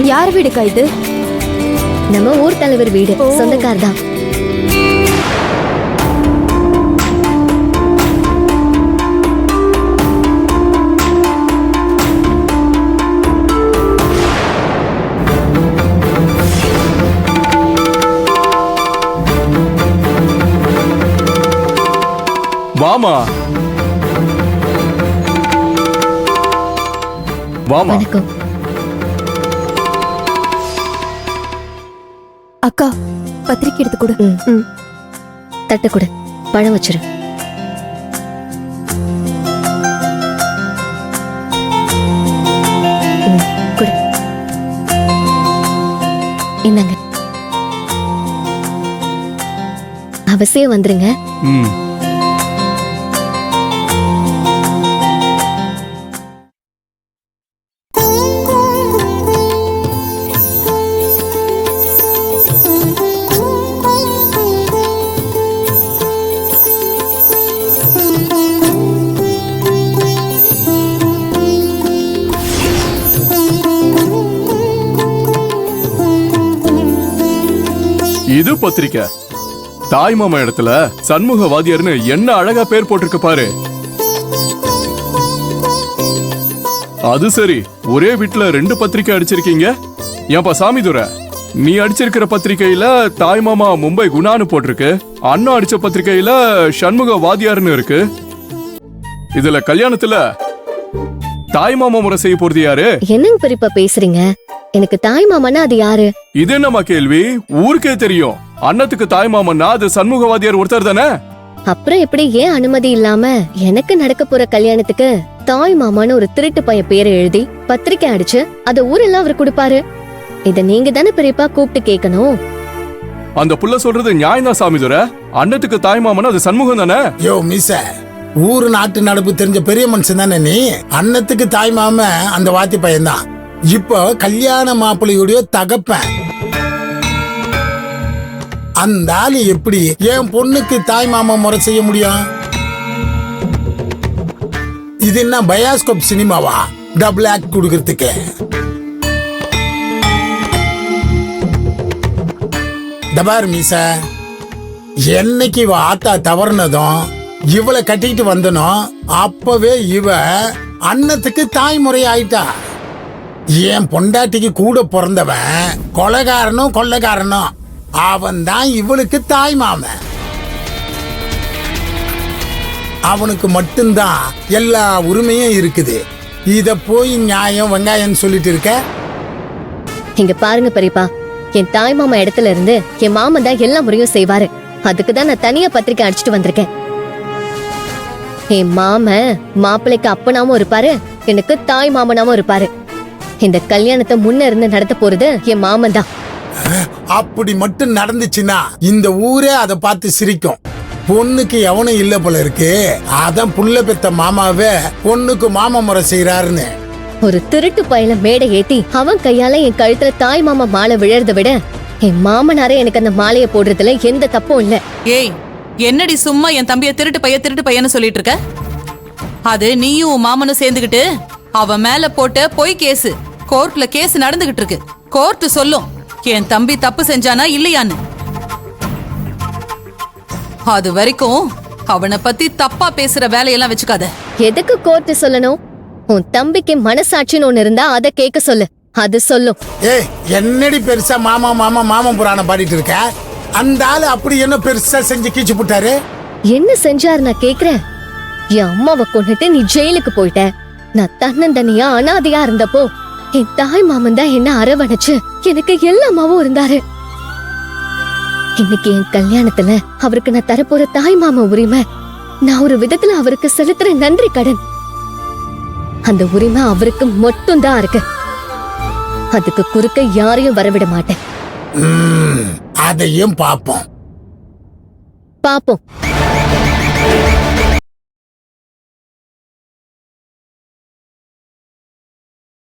யார் வீடுக்கா இது? நம்ம ஊர் தலைவர் வீடு, சொந்தக்கார் தான். வாமா வாமா. வணக்கம். அக்கா, பத்திரிக்கை எடுத்து கொடு. தட்டு கொடு, பழம் வச்சிரு. கொடு. இந்தாங்க. அவசியம் வந்துருங்க. இது பத்திரிக்கை. தாய் மாமா இடத்துல சண்முகவாதியர்னு என்ன அழகா பேர் போட்டிருக்கு பாரு. அது சரி, ஒரே வீட்டுல 2 பத்திரிக்கை அடிச்சிருக்கீங்க. ஏன்பா சாமிதுரை, நீ அடிச்சிருக்கிற பத்திரிக்கையில தாய் மாமா மும்பை குணான்னு போட்டிருக்கு. அண்ணா அடிச்ச பத்திரிக்கையில சண்முகவாதியார்னு இருக்கு. இதுல கல்யாணத்துல தாய் மாமா முறை செய்ய போறது யாரு? என்னங்க பெரியப்பா பேசுறீங்க? எனக்கு தாய் மாமான்னா அது யாரு? இது என்னமா கேள்வி? ஊருக்கே தெரியும். அண்ணத்துக்கு தாய் மாமன்னா அது சண்முகவாதியார் ஒருத்தர் தானே. அப்புறம் எப்படி ஏன் அனுமதி இல்லாம எனக்கு நடக்க போற கல்யாணத்துக்கு தாய் மாமான்னு ஒரு திருட்டு பையன் பேரை எழுதி பத்திரிக்கை அடிச்சு அத ஊரெல்லாம் அவர் கொடுப்பாரு? இத நீங்க தானே பெரியப்பா கூப்பிட்டு கேட்கணும். அந்த புள்ள சொல்றது நியாயம் தான் சாமிதுரை. அண்ணத்துக்கு தாய் மாமன்னா அது சண்முகம் தானே. யோ மிஸ், ஊரு நாட்டு நடப்பு தெரிஞ்ச பெரிய மனுஷன் தானே நீ. அண்ணத்துக்கு தாய் மாம அந்த வாத்தி பையன் தான். இப்போ கல்யாண மாப்பிள்ளையுடைய தகப்பன். அந்த ஆளு எப்படி என் பொண்ணுக்கு தாய் மாமா முறை செய்ய முடியும்? இது என்ன பயாஸ்கோப் சினிமாவா டபுள் ஆக்ட் கொடுக்கறதுக்கு? தபார் மீச, என்னைக்கு இவ ஆத்தா தவறுனதும் இவளை கட்டிட்டு வந்தனோ அப்பவே இவ அண்ணத்துக்கு தாய்முறை ஆயிட்டா. என் பொண்டாட்டிக்கு கூட பிறந்தவன் கொலைகாரனும் கொள்ளைக்காரனும் அவன் தான் இவளுக்கு தாய் மாமன். அவனுக்கு மட்டும்தான் எல்லா உரிமையும் இருக்குது. இத போய் நியாயம் வெங்காயம் சொல்லிட்டு இருக்க. இங்க பாருங்க பெரியப்பா, என் தாய் மாமா இடத்துல இருந்து என் மாமன் தான் எல்லா முறையும் செய்வாரு. அதுக்குதான் நான் தனியா பத்திரிக்கை அடிச்சுட்டு வந்திருக்கேன். என் மாமன் மாப்பிள்ளைக்கு அப்பனாவும் இருப்பாரு, எனக்கு தாய் மாமனாவும் இருப்பாரு. இந்த கல்யாணத்தை முன்ன இருந்து நடத்த போறது என் மாமன் தான். அப்படி மட்டும் நடந்துச்சுன்னா இந்த ஊரே அதை பார்த்து சிரிக்கும். பொண்ணுக்கு எவனும் இல்ல போல இருக்கு, அதான் புள்ள பெத்த மாமாவே பொண்ணுக்கு மாமா முறை செய்யறாருன்னு. ஒரு திருட்டு பையல மேடை ஏத்தி அவன் கையால என் கழுத்துல தாய் மாமா மாலை விழறத விட என் மாமனாரே எனக்கு அந்த மாலையை போடுறதுல எந்த தப்பும் இல்ல. ஏய், என்னடி சும்மா என் தம்பிய திருட்டு பையன்னு சொல்லிட்டு இருக்க? அது நீயும் உன் மாமனும் சேர்ந்துகிட்டு அவன் மேல போட்ட பொய் கேஸ். கோர்ட்ல கேஸ் நடந்துகிட்டு இருக்கு. கோர்ட் சொல்லும் என் தம்பி தப்பு செஞ்சானா இல்லையான்னு. அது வரைக்கும் அவனை பத்தி தப்பா பேசுற வேலையெல்லாம் வச்சுக்காத. எதுக்கு கோர்ட் சொல்லணும்? உன் தம்பிக்கு மனசாட்சின்னு ஒண்ணு இருந்தா அத கேட்க சொல்லு, அது சொல்லும். ஏய், என்னடி பெருசா மாமா மாமா மாமா புராணம் பாடிட்டு இருக்க? அந்த ஆளு அப்படி என்ன பெருசா செஞ்சு கீச்சு போட்டாரு? என்ன செஞ்சாரு நான் கேக்குறேன். என் அம்மாவை கொண்டுட்டு நீ ஜெயிலுக்கு போயிட்ட. நான் தன்னந்தனியா அனாதையா இருந்தப்போ என் தாய் மாமன் தான் என்ன அரவணைச்சு எனக்கு எல்லாமாவும் இருந்தாரு. இன்னைக்கு என் கல்யாணத்துல அவருக்கு நான் தரப்போற தாய் மாமா உரிமை நான் ஒரு விதத்துல அவருக்கு செலுத்துற நன்றி கடன். அந்த உரிமை அவருக்கு மட்டும் தான் இருக்கு. அதுக்கு குறுக்க யாரையும் வரவிட மாட்டேன். அதையும் பாப்போம். பாப்போம்.